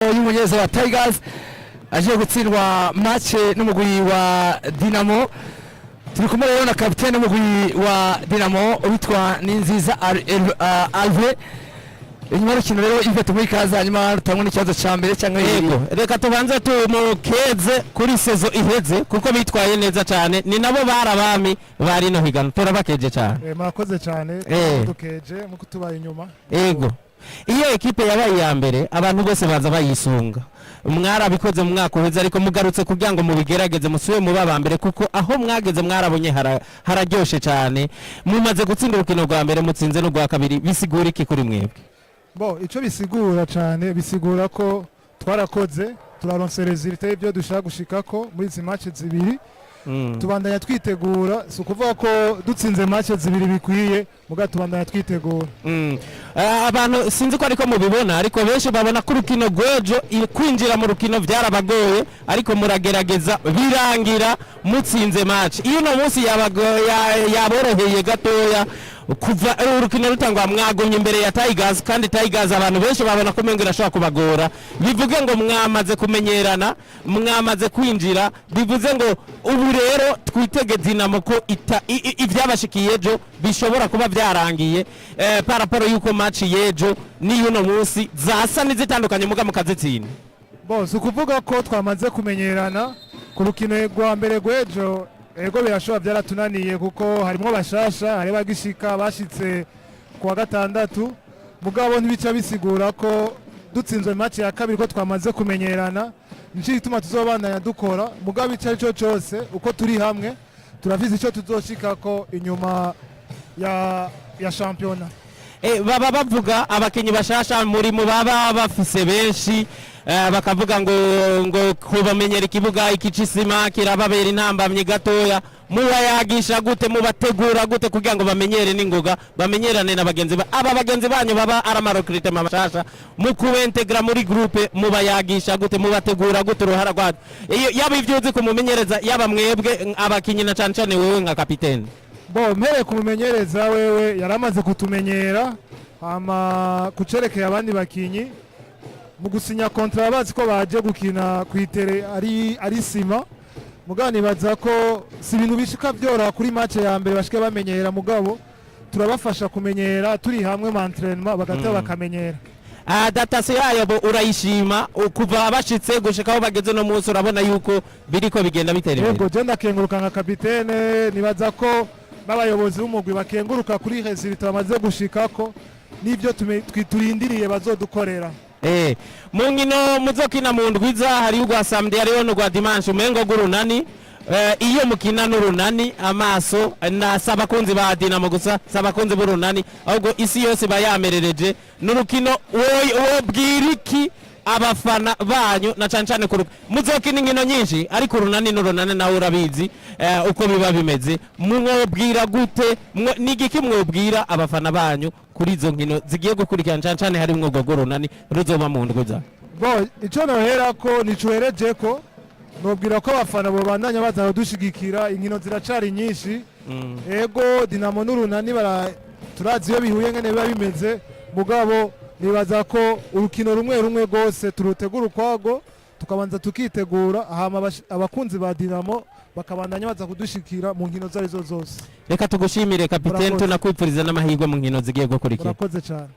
y'umunyeza wa Tigers aje gutsindwa match n'umugwi wa Dinamo. Turi kumwe rero na capitaine w'umugwi wa Dinamo witwa Ninziza Alve. Inyuma y'urukino rero Yves tumwikaza hanyuma rutangwa n'ikibazo ca mbere cyangwa yego reka tubanze tumukeze kuri sezo iheze kuko bitwaye neza cyane ni nabo barabami bari no higano turabakeje cyane murakoze cyane dukeje mu kutubaye inyuma yego iyo ekipe yabaye ya mbere abantu bose baza bayisunga mwarabikoze mu mwaka uheze ariko mugarutse kugira ngo mubigerageze musuye mu baba mbere kuko aho mwageze mwarabonye hararyoshe cyane mumaze gutsinda urukino rwa mbere mutsinze no rwa kabiri bisigura iki kuri mwebwe ico bisigura cyane bisigura ko twarakoze turaronse resultat y'ibyo dushaka gushikako muri izi match zibiri tubandanya twitegura si ukuvuga ko dutsinze match zibiri bikwiye muga tubandanya twitegura abantu sinzi ko ariko mubibona ariko benshi babona ko urukino rwejo kwinjira mu rukino byarabagoye ariko muragerageza birangira mutsinze match iyo no munsi yaboroheye gatoya kuva urukino rutangwa mwagumye imbere ya Tigers kandi Tigers abantu benshi babona ko mengo irashobora kubagora bivuge ngo mwamaze kumenyerana mwamaze kwinjira bivuze ngo ubu rero twitege Dinamo ko ivyabashikiye ejo bishobora kuba byarangiye paraporo yuko match yejo niyo no munsi zasa nizitandukanye muga mukazitsinda bose ukuvuga ko twamaze kumenyerana ku rukino rwa mbere rwejo ego birashobora byaratunaniye kuko harimo bashasha hari bagishika bashitse kuwa gatandatu mugabo ntibica bisigura ko dutsinzwe match ya kabiri ko twamaze kumenyerana nico gituma tuzobandanya dukora mugabo ico arico cyose uko turi hamwe turavize ico tuzoshikako inyuma ya championa baba bavuga abakinyi bashasha muri mu baba bafise benshi bakavuga ngo kubamenyera ikibuga ikicisima kirababera intambamye gatoya mubayagisha gute mubategura gute kugira ngo bamenyere n'ingoga bamenyerane na bagenzi aba bagenzi banyu baba aramarokrite mabashasha mu kubentegra muri groupe mubayagisha gute mubategura gute uruhara rwabo yaba ivyuzi kumumenyereza yaba mwebwe abakinyi na cyane wewe nka kapitene mpere kumumenyereza wewe yaramaze kutumenyera ama kucerekeye abandi bakinyi mu gusinya kontra bazi ko baje gukina kwitere ari sima muganibaza ko si ibintu bishika byora kuri match ya mbere bashike bamenyera mugabo turabafasha kumenyera turi hamwe mu entraînement bagata bakamenyera adaptation yayo urayishima kuva bashitse gushika aho bageze no munsi urabona yuko biriko bigenda bitera imbere yego je ndakenguruka nka kapitene nibaza ko n'abayobozi b'umugwi bakenguruka kuri resultat bamaze gushikako n'ivyo turindiriye bazodukorera mu nkino muzokina mu ndwiza hari ugwa samedi hariho n'ugwa dimanche umengo gurunani iyo mukina n'urunani amaso na sabakunzi ba Dinamo gusa sabakunzi b'urunani ahubwo isi yose bayamerereje n'urukino wo bwiriki abafana banyu na cyane muzokina inkino nyinshi ariko urunani n'urunani nawe urabizi uko biba bimeze mwobwira gute nigiki mwobwira abafana banyu kuri izo nkino zigiye gukurikirana cyane hari mwugo gorunani ruzoba mu ndwiza ico nohera ko nicuhereje ko nobwira ko abafana bo bandanya baza dushigikira inkino ziracari nyinshi ego Dinamo n'urunani turazi iyo bihuye ngene biba bimeze mugabo nibaza ko urukino rumwe rwose turutegura ukwago tukabanza tukitegura hama abakunzi ba Dinamo bakabandanya baza kudushikira mu nkino zarizo zose reka tugushimire kapitene tunakwipfuriza n'amahirwe mu nkino zigiye gukurikira murakoze cyane